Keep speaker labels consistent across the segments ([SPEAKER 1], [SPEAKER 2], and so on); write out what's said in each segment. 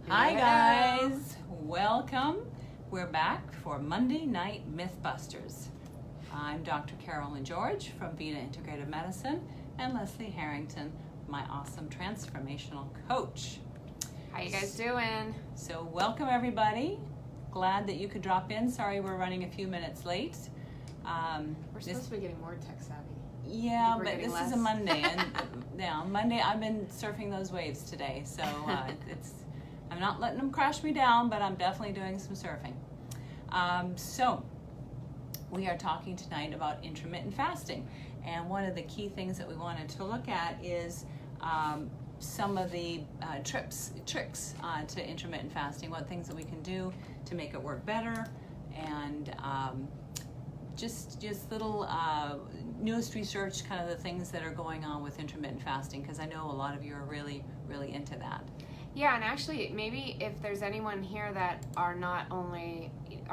[SPEAKER 1] Hi guys, welcome. We're back for Monday Night Mythbusters. I'm Dr. Carolyn George from Vita Integrative Medicine and Leslie Harrington, my awesome transformational coach.
[SPEAKER 2] How you guys doing?
[SPEAKER 1] So welcome everybody. Glad that you could drop in. Sorry we're running a few minutes late.
[SPEAKER 2] We're supposed to be getting more tech savvy.
[SPEAKER 1] Yeah, but this is a Monday, and Monday I've been surfing those waves today, so I'm not letting them crash me down, but I'm definitely doing some surfing. So we are talking tonight about intermittent fasting, and one of the key things that we wanted to look at is some of the tricks to intermittent fasting, what things that we can do to make it work better, and just little newest research, kind of the things that are going on with intermittent fasting, because I know a lot of you are really into that.
[SPEAKER 2] Yeah, and actually, maybe if there's anyone here that are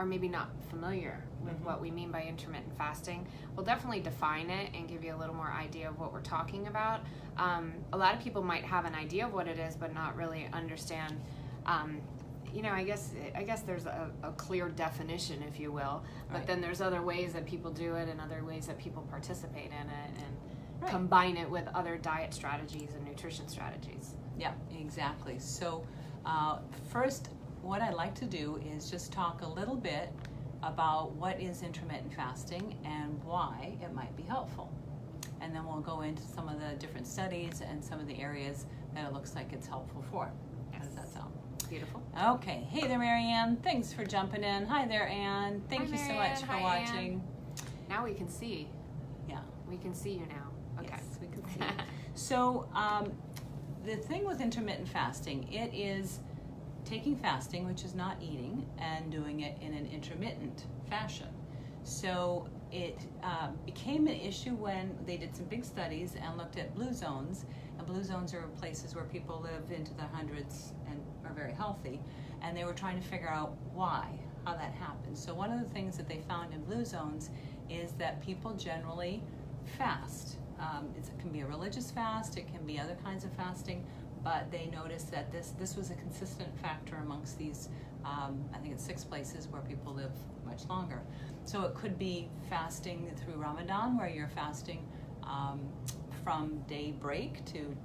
[SPEAKER 2] maybe not familiar with what we mean by intermittent fasting, we'll definitely define it and give you a little more idea of what we're talking about. A lot of people might have an idea of what it is, but not really understand. I guess there's a clear definition, if you will, but
[SPEAKER 1] Right.
[SPEAKER 2] then there's other ways that people do it and other ways that people participate in it and combine it with other diet strategies and nutrition strategies.
[SPEAKER 1] Yeah, exactly. So first, what I'd like to do is just talk a little bit about what is intermittent fasting and why it might be helpful. And then we'll go into some of the different studies and some of the areas that it looks like it's helpful for. How does that sound?
[SPEAKER 2] Beautiful.
[SPEAKER 1] Okay. Hey there, Marianne. Thanks for jumping in. Hi there, Anne. Thank you so much for watching.
[SPEAKER 2] Ann. Now we can see.
[SPEAKER 1] Yeah.
[SPEAKER 2] We can see you now. Okay.
[SPEAKER 1] Yes, we can see. So the thing with intermittent fasting, it is taking fasting, which is not eating, and doing it in an intermittent fashion. So it became an issue when they did some big studies and looked at blue zones. And blue zones are places where people live into the hundreds and are very healthy. And they were trying to figure out how that happens. So one of the things that they found in blue zones is that people generally fast. It can be a religious fast, it can be other kinds of fasting, but they noticed that this was a consistent factor amongst these, I think it's 6 places where people live much longer. So it could be fasting through Ramadan, where you're fasting from daybreak to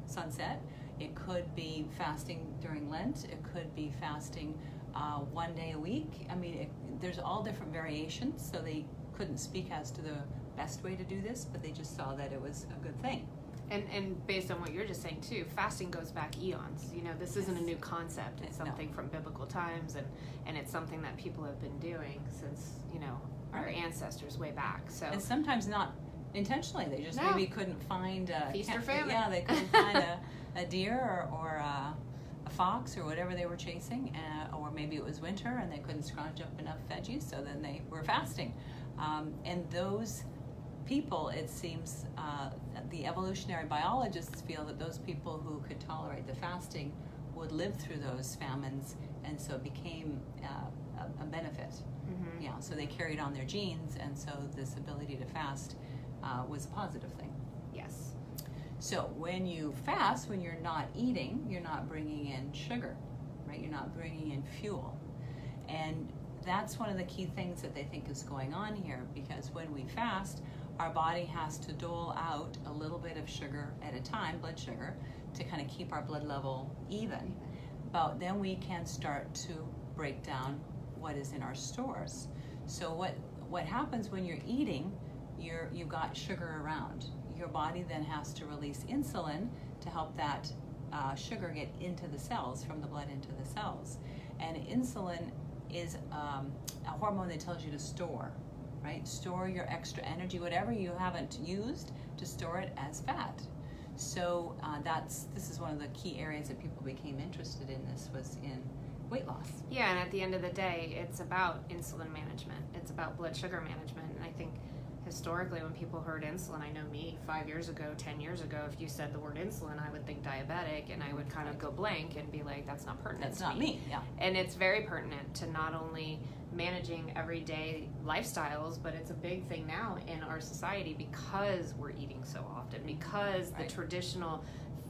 [SPEAKER 1] sunset. It could be fasting during Lent. It could be fasting 1 day a week. I mean, there's all different variations, so they couldn't speak as to the best way to do this, but they just saw that it was a good thing.
[SPEAKER 2] And based on what you're just saying too, fasting goes back eons. This isn't a new concept. It's something from biblical times, and it's something that people have been doing since our ancestors way back. So
[SPEAKER 1] and sometimes not intentionally. They just maybe couldn't find
[SPEAKER 2] feast or famine.
[SPEAKER 1] Yeah, they couldn't find a deer or a fox or whatever they were chasing, or maybe it was winter and they couldn't scrounge up enough veggies, so then they were fasting. And those people, it seems, the evolutionary biologists feel that those people who could tolerate the fasting would live through those famines, and so it became a benefit. Mm-hmm. Yeah, so they carried on their genes, and so this ability to fast was a positive thing.
[SPEAKER 2] Yes.
[SPEAKER 1] So when you fast, when you're not eating, you're not bringing in sugar, right? You're not bringing in fuel. And that's one of the key things that they think is going on here, because when we fast, our body has to dole out a little bit of sugar at a time, blood sugar, to kind of keep our blood level even. But then we can start to break down what is in our stores. So what happens when you're eating, you've got sugar around. Your body then has to release insulin to help that sugar get into the cells, from the blood into the cells. And insulin is a hormone that tells you to store, right? Store your extra energy, whatever you haven't used, to store it as fat. So this is one of the key areas that people became interested in. This was in weight loss.
[SPEAKER 2] Yeah, and at the end of the day, it's about insulin management. It's about blood sugar management. And I think historically, when people heard insulin, I know me 5 years ago, 10 years ago, if you said the word insulin, I would think diabetic, and I would kind of go blank and be like, that's not pertinent.
[SPEAKER 1] That's not me. Yeah.
[SPEAKER 2] And it's very pertinent to not only managing everyday lifestyles, but it's a big thing now in our society because we're eating so often, because the traditional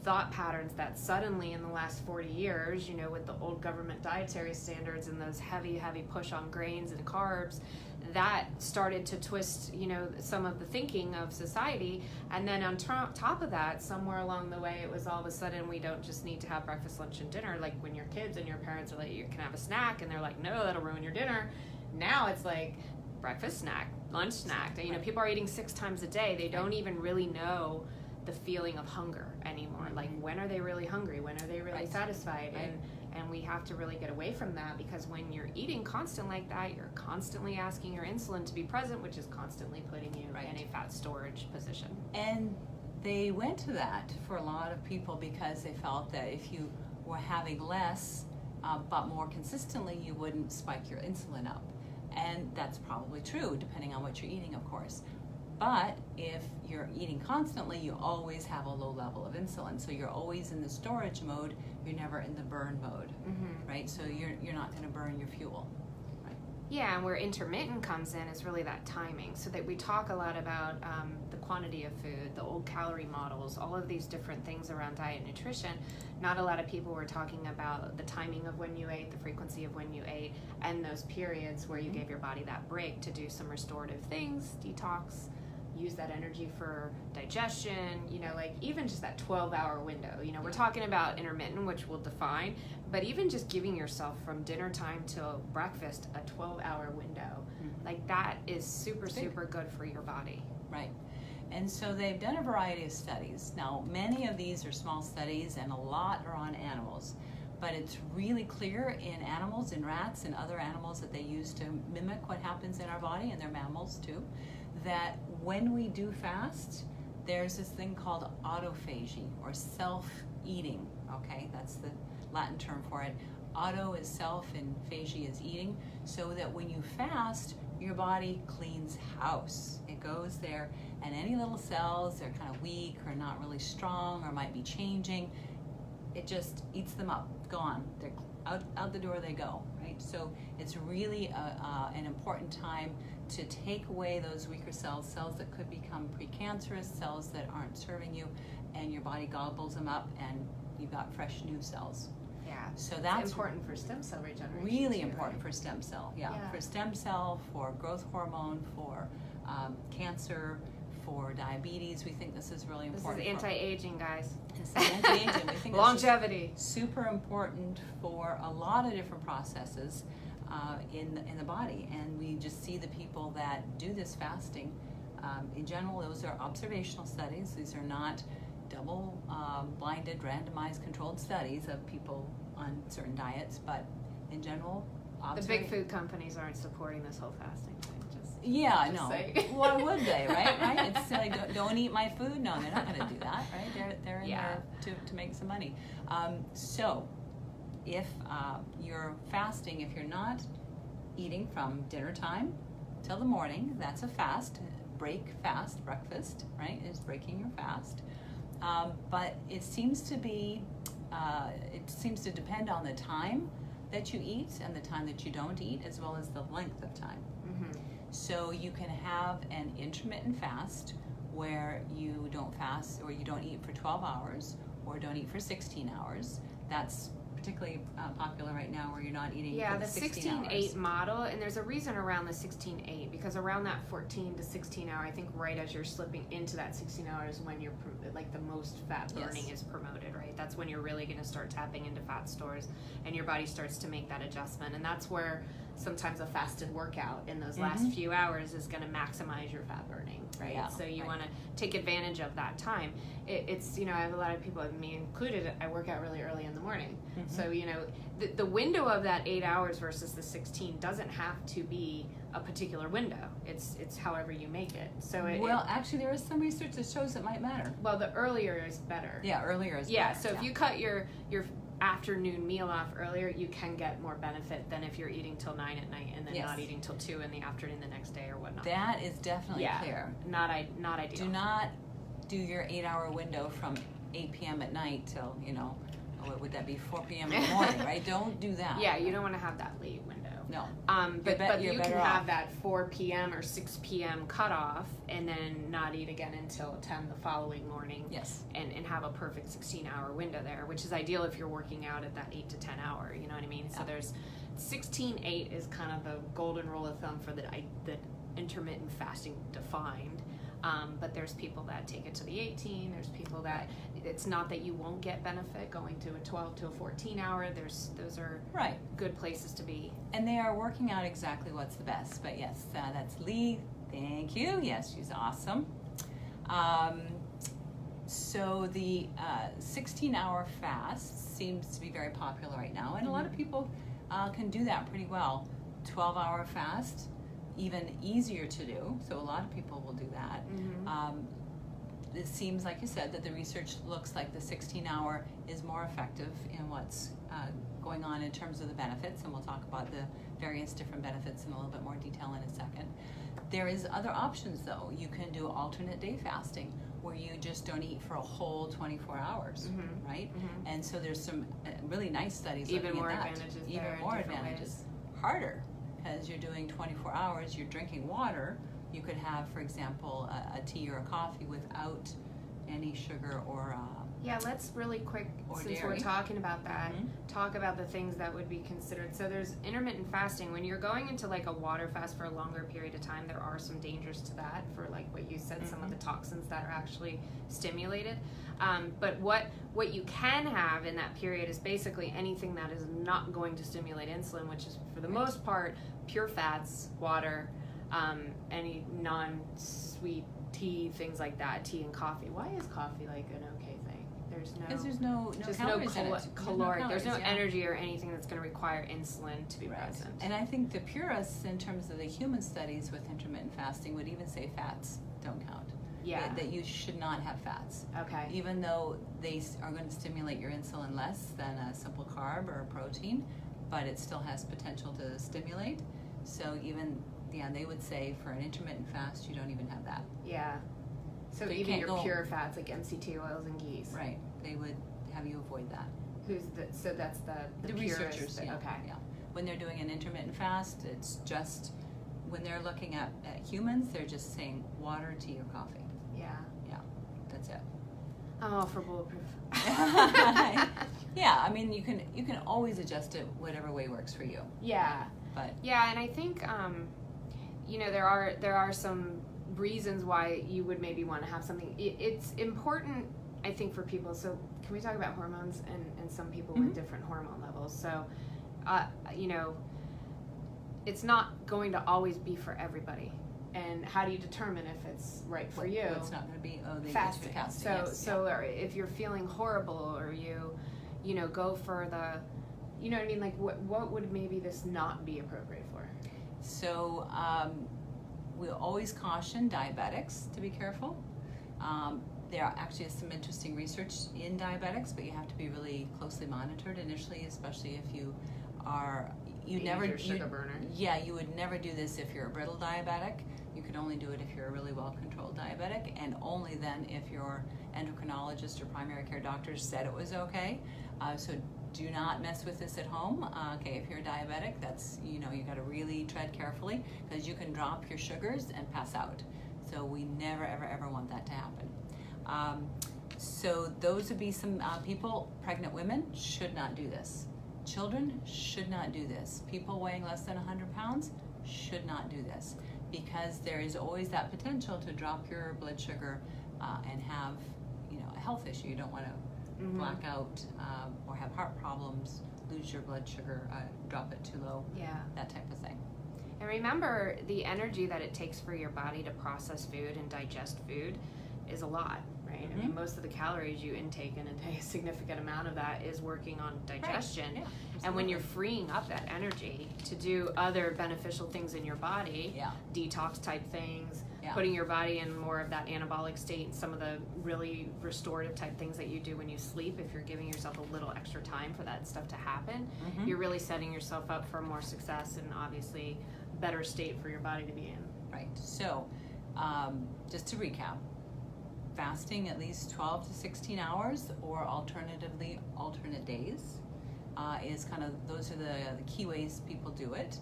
[SPEAKER 2] thought patterns that suddenly in the last 40 years, you know, with the old government dietary standards and those heavy push on grains and carbs, that started to twist, you know, some of the thinking of society. And then on top of that, somewhere along the way, it was all of a sudden, we don't just need to have breakfast, lunch, and dinner. Like when your kids and your parents are like, you can have a snack, and they're like, no, that'll ruin your dinner. Now it's like breakfast, snack, lunch, snack. You know, people are eating 6 times a day. They don't even really know the feeling of hunger anymore. Like, when are they really hungry? When are they really satisfied? And we have to really get away from that, because when you're eating constant like that, you're constantly asking your insulin to be present, which is constantly putting you in a fat storage position.
[SPEAKER 1] And they went to that for a lot of people because they felt that if you were having less but more consistently, you wouldn't spike your insulin up. And that's probably true, depending on what you're eating, of course. But if you're eating constantly, you always have a low level of insulin. So you're always in the storage mode. You're never in the burn mode, right? So you're not going to burn your fuel, right?
[SPEAKER 2] Yeah, and where intermittent comes in is really that timing. So that we talk a lot about the quantity of food, the old calorie models, all of these different things around diet and nutrition. Not a lot of people were talking about the timing of when you ate, the frequency of when you ate, and those periods where you gave your body that break to do some restorative things, detox, use that energy for digestion, you know, like even just that 12-hour window. You know, we're talking about intermittent, which we'll define, but even just giving yourself from dinner time till breakfast a 12-hour window, like that is super good for your body.
[SPEAKER 1] Right. And so they've done a variety of studies. Now, many of these are small studies and a lot are on animals, but it's really clear in animals, in rats and other animals that they use to mimic what happens in our body, and they're mammals too, that when we do fast, there's this thing called autophagy, or self-eating, okay? That's the Latin term for it. Auto is self and phagy is eating, so that when you fast, your body cleans house. It goes there, and any little cells that are kind of weak or not really strong or might be changing, it just eats them up, gone. They're out the door they go, right? So it's really an important time to take away those weaker cells that could become precancerous, cells that aren't serving you, and your body gobbles them up, and you've got fresh new cells.
[SPEAKER 2] Yeah.
[SPEAKER 1] So that's
[SPEAKER 2] important for stem cell regeneration.
[SPEAKER 1] Really
[SPEAKER 2] too,
[SPEAKER 1] important
[SPEAKER 2] right?
[SPEAKER 1] for stem cell, for stem cell, for growth hormone, for cancer, for diabetes. We think this is really important.
[SPEAKER 2] This is anti-aging, guys.
[SPEAKER 1] This is anti-aging. We think
[SPEAKER 2] longevity.
[SPEAKER 1] Super important for a lot of different processes in the body, and we just see the people that do this fasting. In general, those are observational studies. These are not double blinded, randomized, controlled studies of people on certain diets, but in general,
[SPEAKER 2] the big food companies aren't supporting this whole fasting thing.
[SPEAKER 1] Why would they, right? It's like, don't eat my food. No, they're not going to do that, right? They're in there to make some money. So if you're fasting, if you're not eating from dinner time till the morning, that's a fast. Breakfast, breakfast, right, is breaking your fast. But it seems to depend on the time that you eat and the time that you don't eat, as well as the length of time. So you can have an intermittent fast where you don't fast, or you don't eat for 12 hours, or don't eat for 16 hours. That's particularly popular right now, where you're not eating for the
[SPEAKER 2] 16-8 model, and there's a reason around the 16-8, because around that 14 to 16 hour, I think right as you're slipping into that 16 hours when you're like the most fat burning is promoted, right? That's when you're really going to start tapping into fat stores, and your body starts to make that adjustment, and that's where sometimes a fasted workout in those last few hours is going to maximize your fat burning, right? So you want to take advantage of that time. It's, you know, I have a lot of people, me included, I work out really early in the morning. So, you know, the window of that 8 hours versus the 16 doesn't have to be a particular window. It's however you make it. So
[SPEAKER 1] actually, there is some research that shows it might matter.
[SPEAKER 2] Well, the earlier is better.
[SPEAKER 1] Yeah, earlier is better.
[SPEAKER 2] Yeah, so if you cut your afternoon meal off earlier, you can get more benefit than if you're eating till 9 at night and then not eating till 2 in the afternoon the next day or whatnot.
[SPEAKER 1] That is definitely clear.
[SPEAKER 2] Not ideal.
[SPEAKER 1] Do not do your 8-hour window from 8 p.m. at night till, what would that be, 4 p.m. in the morning, right? Don't do that.
[SPEAKER 2] Yeah, you don't want to have that late window.
[SPEAKER 1] No.
[SPEAKER 2] But
[SPEAKER 1] you're
[SPEAKER 2] you
[SPEAKER 1] better
[SPEAKER 2] can
[SPEAKER 1] off.
[SPEAKER 2] have that 4 p.m. or 6 p.m. cutoff and then not eat again until 10 the following morning.
[SPEAKER 1] Yes.
[SPEAKER 2] And have a perfect 16-hour window there, which is ideal if you're working out at that 8 to 10 hour, you know what I mean? So there's 16-8 is kind of the golden rule of thumb for that intermittent fasting defined. But there's people that take it to the 18. There's people that it's not that you won't get benefit going to a 12 to a 14 hour. Those are good places to be.
[SPEAKER 1] And they are working out exactly what's the best. But yes, that's Lee. Thank you. Yes, she's awesome. So the 16-hour fast seems to be very popular right now, and a lot of people can do that pretty well. 12-hour fast, even easier to do, so a lot of people will do that. It seems, like you said, that the research looks like the 16-hour is more effective in what's going on in terms of the benefits, and we'll talk about the various different benefits in a little bit more detail in a second. There is other options, though. You can do alternate day fasting, where you just don't eat for a whole 24 hours, right? And so there's some really nice studies
[SPEAKER 2] even
[SPEAKER 1] looking
[SPEAKER 2] more
[SPEAKER 1] at that.
[SPEAKER 2] advantages
[SPEAKER 1] Even
[SPEAKER 2] there,
[SPEAKER 1] more
[SPEAKER 2] different
[SPEAKER 1] advantages.
[SPEAKER 2] ways.
[SPEAKER 1] Harder, because you're doing 24 hours, you're drinking water. You could have, for example, a tea or a coffee without any sugar or
[SPEAKER 2] let's really quick,
[SPEAKER 1] or
[SPEAKER 2] since
[SPEAKER 1] dairy.
[SPEAKER 2] we're talking about that, talk about the things that would be considered. So there's intermittent fasting. When you're going into like a water fast for a longer period of time, there are some dangers to that for, like what you said, some of the toxins that are actually stimulated. But what you can have in that period is basically anything that is not going to stimulate insulin, which is for the most part pure fats, water, any non-sweet tea, things like that, tea and coffee. Why is coffee like an okay thing?
[SPEAKER 1] Because there's no calories in it.
[SPEAKER 2] Caloric. There's no
[SPEAKER 1] calories,
[SPEAKER 2] energy or anything that's going to require insulin to be present.
[SPEAKER 1] And I think the purists, in terms of the human studies with intermittent fasting, would even say fats don't count.
[SPEAKER 2] Yeah.
[SPEAKER 1] That you should not have fats.
[SPEAKER 2] Okay.
[SPEAKER 1] Even though they are going to stimulate your insulin less than a simple carb or a protein, but it still has potential to stimulate. So even, they would say for an intermittent fast, you don't even have that.
[SPEAKER 2] Yeah. So
[SPEAKER 1] you
[SPEAKER 2] even
[SPEAKER 1] can't
[SPEAKER 2] your
[SPEAKER 1] go-
[SPEAKER 2] pure fats like MCT oils and ghees.
[SPEAKER 1] Right. They would have you avoid that.
[SPEAKER 2] So that's the purist,
[SPEAKER 1] researchers,
[SPEAKER 2] okay.
[SPEAKER 1] Yeah. When they're doing an intermittent fast, it's just, when they're looking at humans, they're just saying water, tea, or coffee.
[SPEAKER 2] Yeah.
[SPEAKER 1] Yeah, that's it.
[SPEAKER 2] I'm all for bulletproof.
[SPEAKER 1] Yeah, I mean, you can always adjust it whatever way works for you.
[SPEAKER 2] Yeah.
[SPEAKER 1] But
[SPEAKER 2] yeah, and I think there are some reasons why you would maybe want to have something. It's important, I think, for people. So can we talk about hormones and some people with different hormone levels? So, it's not going to always be for everybody. And how do you determine if it's right for you?
[SPEAKER 1] It's not going to be
[SPEAKER 2] fasting.
[SPEAKER 1] fasting.
[SPEAKER 2] So if you're feeling horrible, or you go for the, you know what I mean? Like what would maybe this not be appropriate for?
[SPEAKER 1] So we always caution diabetics to be careful. There actually is some interesting research in diabetics, but you have to be really closely monitored initially, especially if you are
[SPEAKER 2] sugar burner.
[SPEAKER 1] Yeah, you would never do this if you're a brittle diabetic. You could only do it if you're a really well-controlled diabetic, and only then if your endocrinologist or primary care doctor said it was okay. So do not mess with this at home. Okay, if you're a diabetic, that's, you got to really tread carefully, because you can drop your sugars and pass out. So we never, ever, ever want that to happen. So those would be some people. Pregnant women should not do this. Children should not do this. People weighing less than 100 pounds should not do this, because there is always that potential to drop your blood sugar and have, a health issue. You don't want to black out or have heart problems, lose your blood sugar, drop it too low, that type of thing.
[SPEAKER 2] And remember, the energy that it takes for your body to process food and digest food is a lot, right? I mean, most of the calories you intake in a day, a significant amount of that is working on digestion.
[SPEAKER 1] Right. Yeah,
[SPEAKER 2] and when you're freeing up that energy to do other beneficial things in your body, detox type things, putting your body in more of that anabolic state, and some of the really restorative type things that you do when you sleep, if you're giving yourself a little extra time for that stuff to happen, you're really setting yourself up for more success and obviously better state for your body to be in.
[SPEAKER 1] Right. So just to recap, fasting at least 12 to 16 hours, or alternatively alternate days, is kind of, those are the key ways people do it.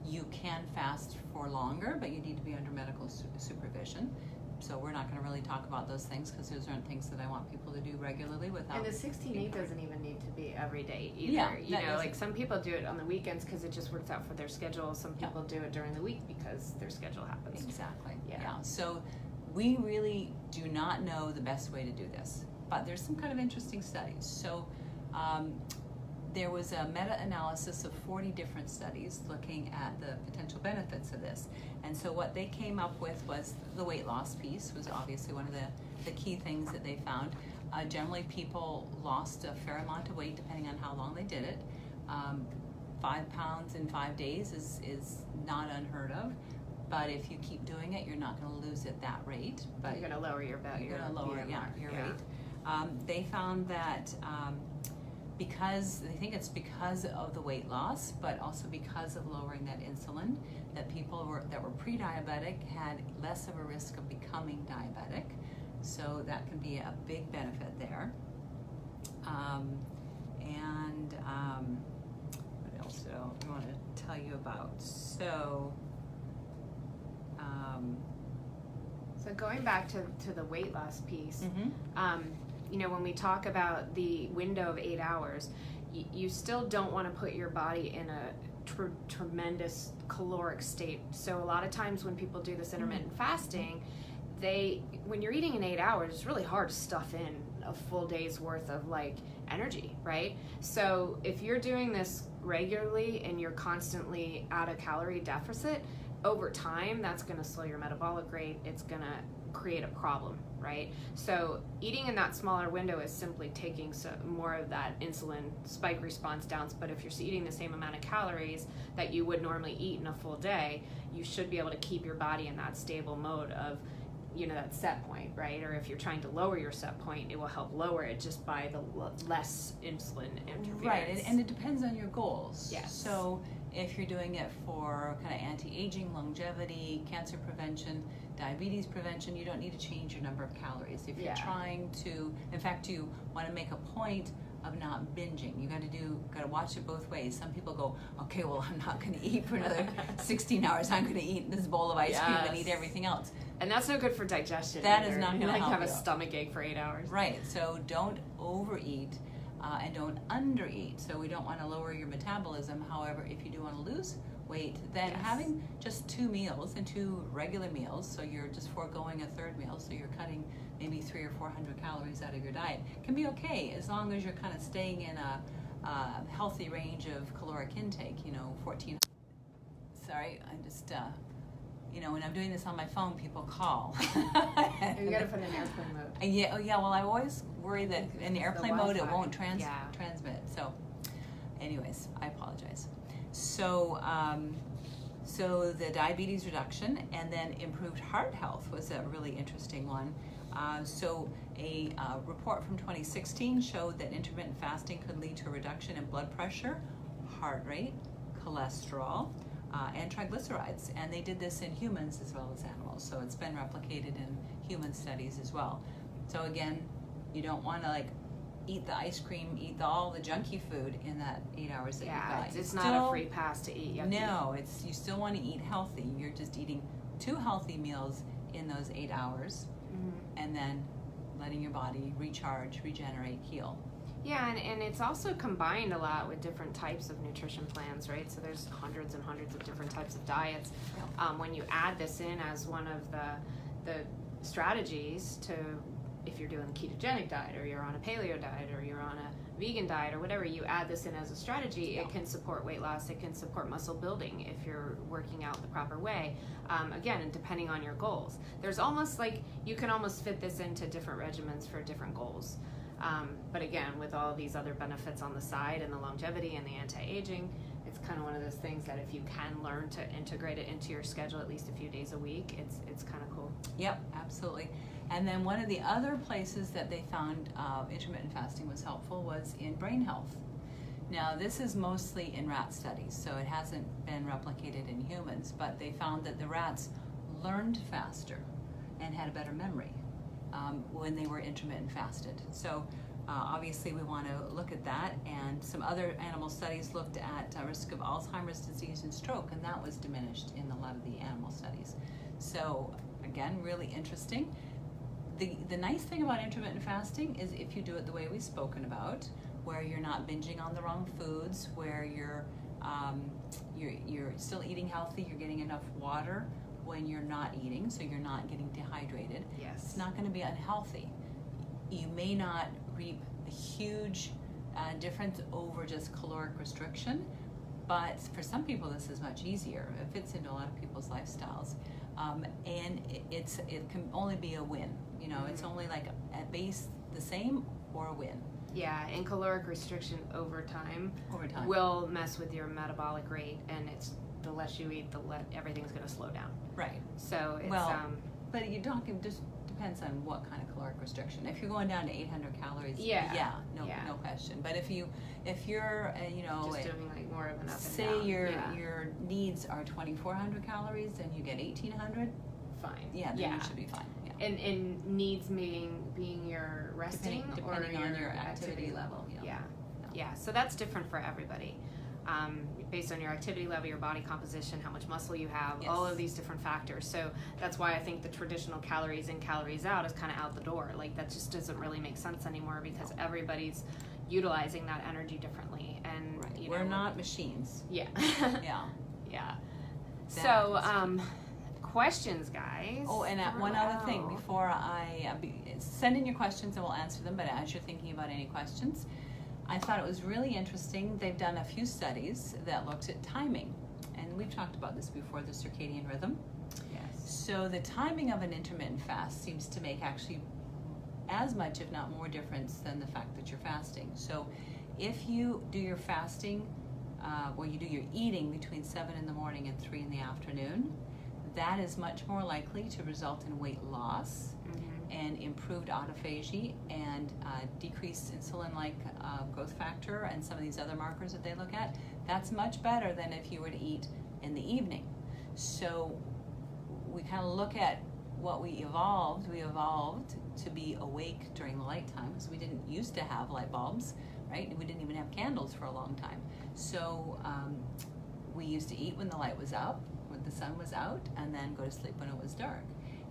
[SPEAKER 1] You can fast for longer, but you need to be under medical supervision. So we're not going to really talk about those things because those aren't things that I want people to do regularly without.
[SPEAKER 2] And the 16/8 doesn't even need to be every day either.
[SPEAKER 1] Yeah,
[SPEAKER 2] you know, like some people do it on the weekends because it just works out for their schedule. Some people do it during the week because their schedule happens.
[SPEAKER 1] Exactly.
[SPEAKER 2] Yeah.
[SPEAKER 1] So we really do not know the best way to do this, but there's some kind of interesting studies. So there was a meta-analysis of 40 different studies looking at the potential benefits of this. And so what they came up with was the weight loss piece was obviously one of the key things that they found. Generally, people lost a fair amount of weight depending on how long they did it. 5 pounds in 5 days is not unheard of. But if you keep doing it, you're not going to lose at that rate. But
[SPEAKER 2] you're going to lower your
[SPEAKER 1] rate. They found that because they think it's because of the weight loss, but also because of lowering that insulin, that people that were pre-diabetic had less of a risk of becoming diabetic. So that can be a big benefit there. What else do I want to tell you about? So
[SPEAKER 2] going back to the weight loss piece, you know, when we talk about the window of 8 hours, you still don't want to put your body in a tremendous caloric state. So a lot of times when people do this intermittent fasting, when you're eating in 8 hours, it's really hard to stuff in a full day's worth of like energy, right? So if you're doing this regularly and you're constantly at a calorie deficit, over time, that's going to slow your metabolic rate. It's going to create a problem, right? So eating in that smaller window is simply taking more of that insulin spike response down. But if you're eating the same amount of calories that you would normally eat in a full day, you should be able to keep your body in that stable mode of, you know, that set point, right? Or if you're trying to lower your set point, it will help lower it just by the less insulin interference.
[SPEAKER 1] Right, and it depends on your goals.
[SPEAKER 2] Yes.
[SPEAKER 1] So if you're doing it for kind of anti-aging, longevity, cancer prevention, diabetes prevention, you don't need to change your number of calories. If you're trying to, in fact, you want to make a point of not binging. You got to watch it both ways. Some people go, okay, well, I'm not going to eat for another 16 hours. I'm going to eat this bowl of ice cream and eat everything else.
[SPEAKER 2] And that's no good for digestion.
[SPEAKER 1] That is not going to help
[SPEAKER 2] have a stomach ache for 8 hours.
[SPEAKER 1] Right. So don't overeat. And don't undereat. So we don't want to lower your metabolism. However, if you do want to lose weight, then having just 2 meals and 2 regular meals, so you're just foregoing a third meal, so you're cutting maybe 300 or 400 calories out of your diet, can be okay as long as you're kind of staying in a healthy range of caloric intake. You know, 14. Sorry, I just. You know, when I'm doing this on my phone, people call.
[SPEAKER 2] You got to put it in airplane mode.
[SPEAKER 1] Yeah. Well, I always worry that in the airplane mode it won't transmit. So, anyways, I apologize. So, so the diabetes reduction and then improved heart health was a really interesting one. So a report from 2016 showed that intermittent fasting could lead to a reduction in blood pressure, heart rate, cholesterol, and triglycerides, and they did this in humans as well as animals, so it's been replicated in human studies as well. So again, you don't want to like eat the ice cream, eat all the junky food in that 8 hours that you've got.
[SPEAKER 2] It's not a free pass to eat.
[SPEAKER 1] You still want to eat healthy. You're just eating 2 healthy meals in those 8 hours, and then letting your body recharge, regenerate, heal.
[SPEAKER 2] Yeah, and it's also combined a lot with different types of nutrition plans, right? So there's hundreds and hundreds of different types of diets. When you add this in as one of the strategies to, if you're doing a ketogenic diet or you're on a paleo diet or you're on a vegan diet or whatever, you add this in as a strategy, it can support weight loss, it can support muscle building if you're working out the proper way. Again, and depending on your goals. There's almost like, you can almost fit this into different regimens for different goals. But again, with all these other benefits on the side and the longevity and the anti-aging, it's kind of one of those things that if you can learn to integrate it into your schedule at least a few days a week, it's kind of cool.
[SPEAKER 1] Yep, absolutely. And then one of the other places that they found intermittent fasting was helpful was in brain health. Now, this is mostly in rat studies, so it hasn't been replicated in humans, but they found that the rats learned faster and had a better memory when they were intermittent fasted. So Obviously, we want to look at that, and some other animal studies looked at risk of Alzheimer's disease and stroke, and that was diminished in a lot of the animal studies. So again, really interesting. The nice thing about intermittent fasting is if you do it the way we've spoken about, where you're not binging on the wrong foods, where you're still eating healthy, you're getting enough water when you're not eating, so you're not getting dehydrated.
[SPEAKER 2] Yes.
[SPEAKER 1] It's not going to be unhealthy. You may not reap a huge difference over just caloric restriction, but for some people this is much easier. It fits into a lot of people's lifestyles, and it can only be a win. You know, it's only like at base the same or a win.
[SPEAKER 2] Yeah, and caloric restriction over time will mess with your metabolic rate, and it's the less you eat, everything's going to slow down.
[SPEAKER 1] Right.
[SPEAKER 2] So it's
[SPEAKER 1] but you're talking just depends on what kind of caloric restriction. If you're going down to 800 calories, no question. But if you're just
[SPEAKER 2] doing like more of an up and
[SPEAKER 1] say
[SPEAKER 2] down.
[SPEAKER 1] your needs are 2,400 calories and you get 1,800,
[SPEAKER 2] fine.
[SPEAKER 1] Yeah, then you should be fine. Yeah.
[SPEAKER 2] And needs being your resting
[SPEAKER 1] depending
[SPEAKER 2] or
[SPEAKER 1] on your activity level.
[SPEAKER 2] Yeah. So that's different for everybody. Based on your activity level, your body composition, how much muscle you have, all of these different factors. So that's why I think the traditional calories in, calories out is kind of out the door. Like that just doesn't really make sense anymore because everybody's utilizing that energy differently. And
[SPEAKER 1] we're not machines.
[SPEAKER 2] Yeah.
[SPEAKER 1] Yeah.
[SPEAKER 2] So questions, guys.
[SPEAKER 1] Oh, and one other thing before send in your questions and we'll answer them. But as you're thinking about any questions, I thought it was really interesting. They've done a few studies that looked at timing, and we've talked about this before, the circadian rhythm.
[SPEAKER 2] Yes.
[SPEAKER 1] So the timing of an intermittent fast seems to make actually as much, if not more, difference than the fact that you're fasting. So if you do your fasting, you do your eating between 7 in the morning and 3 in the afternoon, that is much more likely to result in weight loss and improved autophagy and decreased insulin-like growth factor and some of these other markers that they look at. That's much better than if you were to eat in the evening. So we kind of look at what we evolved. We evolved to be awake during the light time because we didn't used to have light bulbs, right? We didn't even have candles for a long time. So we used to eat when the light was up, when the sun was out, and then go to sleep when it was dark.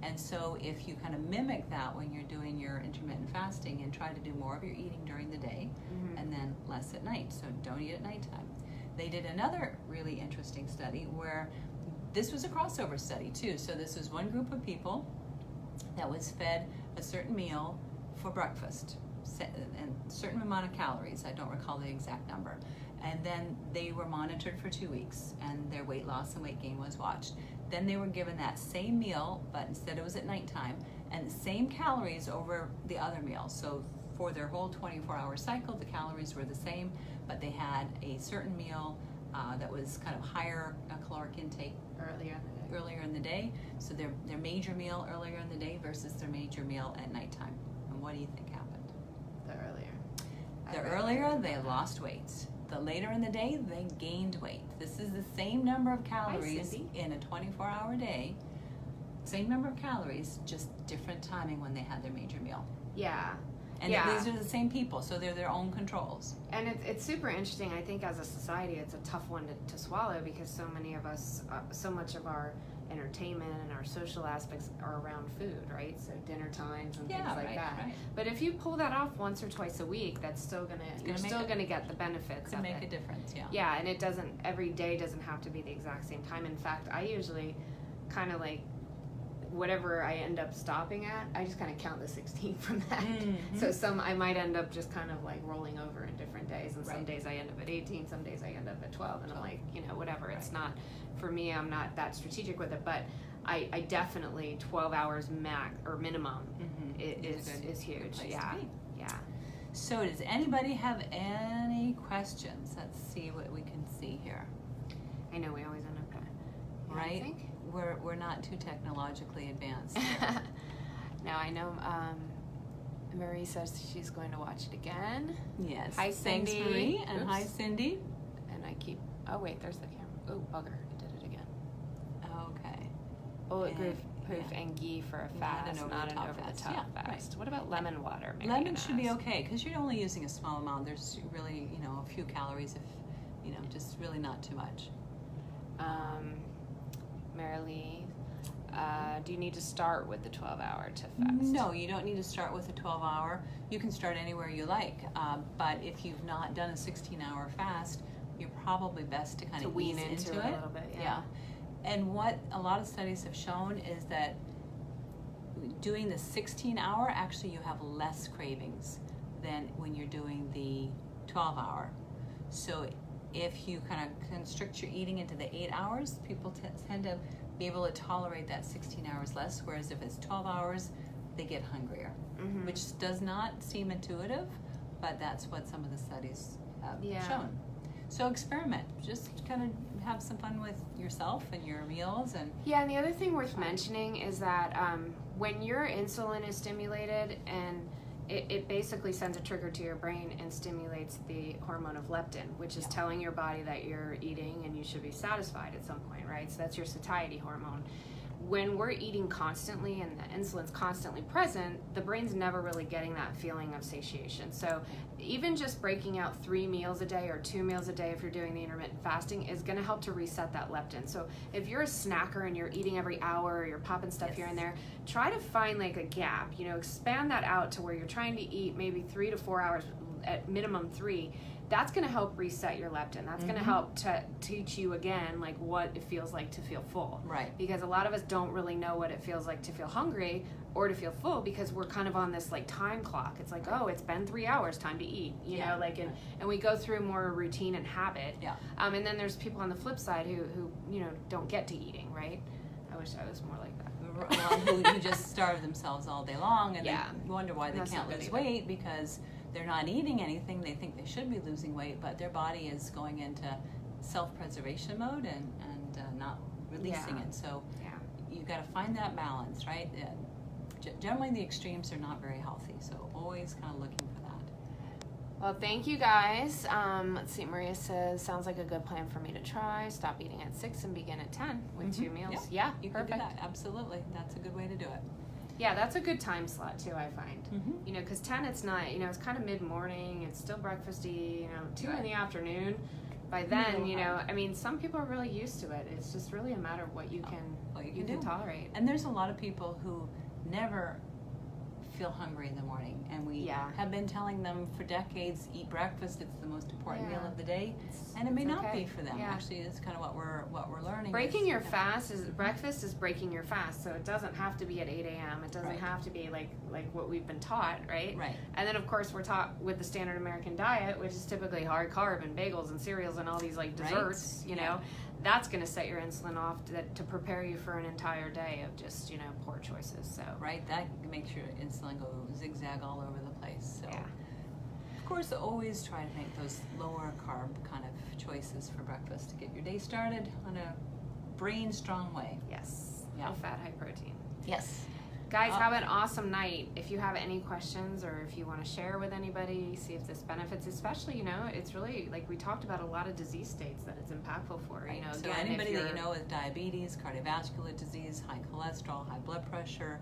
[SPEAKER 1] And so if you kind of mimic that when you're doing your intermittent fasting and try to do more of your eating during the day and then less at night, so don't eat at nighttime. They did another really interesting study where this was a crossover study too. So this was one group of people that was fed a certain meal for breakfast and a certain amount of calories. I don't recall the exact number. And then they were monitored for 2 weeks and their weight loss and weight gain was watched. Then they were given that same meal, but instead it was at nighttime, and the same calories over the other meal. So for their whole 24-hour cycle, the calories were the same, but they had a certain meal that was kind of higher caloric intake earlier in the day. So their major meal earlier in the day versus their major meal at nighttime. And what do you think happened? The earlier they lost weight. The later in the day, they gained weight. This is the same number of calories in a 24-hour day. Same number of calories, just different timing when they had their major meal.
[SPEAKER 2] Yeah.
[SPEAKER 1] And these are the same people, so they're their own controls.
[SPEAKER 2] And it's super interesting. I think as a society, it's a tough one to swallow because so many of us, so much of our entertainment and our social aspects are around food, right? So dinner times and things like that. Right. But if you pull that off once or twice a week, that's still you're still gonna get the benefits.
[SPEAKER 1] Can make a difference, yeah.
[SPEAKER 2] Yeah, and it doesn't. Every day doesn't have to be the exact same time. In fact, I usually kind of like whatever I end up stopping at, I just kind of count the 16 from that. So I might end up just kind of like rolling over in different days, and some days I end up at 18, some days I end up at 12, and I'm like, whatever. It's not, for me, I'm not that strategic with it, but I definitely 12 hours max or minimum is huge. Yeah.
[SPEAKER 1] So does anybody have any questions? Let's see what we can see here.
[SPEAKER 2] I know we always end up
[SPEAKER 1] right? We're not too technologically advanced.
[SPEAKER 2] Now I know Marie says she's going to watch it again.
[SPEAKER 1] Yes.
[SPEAKER 2] Hi, Cindy.
[SPEAKER 1] Thanks, Marie, and hi, Cindy.
[SPEAKER 2] And I keep. Oh wait, there's the camera. Oh bugger, it did it again.
[SPEAKER 1] Okay.
[SPEAKER 2] Oh, it grew Proof and ghee for a
[SPEAKER 1] Not
[SPEAKER 2] fast,
[SPEAKER 1] an
[SPEAKER 2] not an
[SPEAKER 1] over-the-top
[SPEAKER 2] over-the-top
[SPEAKER 1] fast. Yeah,
[SPEAKER 2] fast. What about lemon water?
[SPEAKER 1] Lemon should be okay because you're only using a small amount. There's really, a few calories, if just really not too much.
[SPEAKER 2] Marilee, do you need to start with the 12-hour to fast?
[SPEAKER 1] No, you don't need to start with a 12-hour. You can start anywhere you like. But if you've not done a 16-hour fast, you're probably best to kind of
[SPEAKER 2] wean
[SPEAKER 1] ease
[SPEAKER 2] into it a little bit. Yeah.
[SPEAKER 1] And what a lot of studies have shown is that doing the 16-hour, actually you have less cravings than when you're doing the 12-hour. So if you kind of constrict your eating into the 8 hours, people tend to be able to tolerate that 16 hours less, whereas if it's 12 hours, they get hungrier, which does not seem intuitive, but that's what some of the studies have shown. So experiment. Just kind of have some fun with yourself and your meals. And
[SPEAKER 2] the other thing worth mentioning is that when your insulin is stimulated, and it basically sends a trigger to your brain and stimulates the hormone of leptin, which is telling your body that you're eating and you should be satisfied at some point, right? So that's your satiety hormone. When we're eating constantly and the insulin's constantly present, the brain's never really getting that feeling of satiation. So even just breaking out 3 meals a day or 2 meals a day if you're doing the intermittent fasting is going to help to reset that leptin. So if you're a snacker and you're eating every hour or you're popping stuff here and there, try to find like a gap, expand that out to where you're trying to eat maybe 3 to 4 hours, at minimum 3. That's going to help reset your leptin. That's going to help to teach you again like what it feels like to feel full.
[SPEAKER 1] Right.
[SPEAKER 2] Because a lot of us don't really know what it feels like to feel hungry or to feel full because we're kind of on this like time clock. It's like, oh, it's been 3 hours, time to eat. You know, like and we go through more routine and habit.
[SPEAKER 1] Yeah.
[SPEAKER 2] And then there's people on the flip side who don't get to eating, right? I wish I was more like that.
[SPEAKER 1] Who just starve themselves all day long and they wonder why they can't lose weight because they're not eating anything. They think they should be losing weight, but their body is going into self-preservation mode and not releasing it. So you've got to find that balance, right? Generally, the extremes are not very healthy, so always kind of looking for that.
[SPEAKER 2] Well, thank you guys. Let's see, Maria says, sounds like a good plan for me to try. Stop eating at 6 and begin at 10 with 2 meals. Yeah,
[SPEAKER 1] you
[SPEAKER 2] perfect.
[SPEAKER 1] can do that. Absolutely. That's a good way to do it.
[SPEAKER 2] Yeah, that's a good time slot too, I find. Because 10, it's not, it's kind of mid-morning, it's still breakfasty, 2 in the afternoon. By then, some people are really used to it. It's just really a matter of what you can tolerate.
[SPEAKER 1] And there's a lot of people who never feel hungry in the morning, and we have been telling them for decades, eat breakfast, it's the most important meal of the day, and it may not be for them. Actually, it's kind of what we're learning.
[SPEAKER 2] Breaking your fast breakfast is breaking your fast, so it doesn't have to be at 8 a.m. It doesn't have to be like what we've been taught, right? And then of course we're taught with the standard American diet, which is typically high carb and bagels and cereals and all these like desserts, that's going to set your insulin off to prepare you for an entire day of just poor choices. So
[SPEAKER 1] that makes your insulin go zigzag all over the place. So of course, always try to make those lower carb kind of choices for breakfast to get your day started on a brain strong way.
[SPEAKER 2] High fat, high protein. Guys, have an awesome night. If you have any questions or if you want to share with anybody, see if this benefits, especially, it's really, like we talked about, a lot of disease states that it's impactful for.
[SPEAKER 1] So anybody that you know with diabetes, cardiovascular disease, high cholesterol, high blood pressure,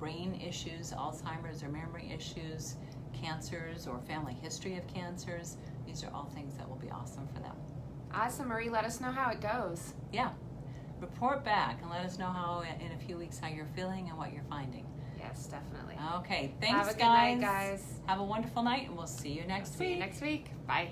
[SPEAKER 1] brain issues, Alzheimer's or memory issues, cancers or family history of cancers, these are all things that will be awesome for them.
[SPEAKER 2] Awesome, Marie. Let us know how it goes.
[SPEAKER 1] Report back and let us know how in a few weeks how you're feeling and what you're finding.
[SPEAKER 2] Yes, definitely.
[SPEAKER 1] Okay, thanks,
[SPEAKER 2] Have a good night, guys.
[SPEAKER 1] Have a wonderful night, and we'll see you next week.
[SPEAKER 2] See you next week. Bye.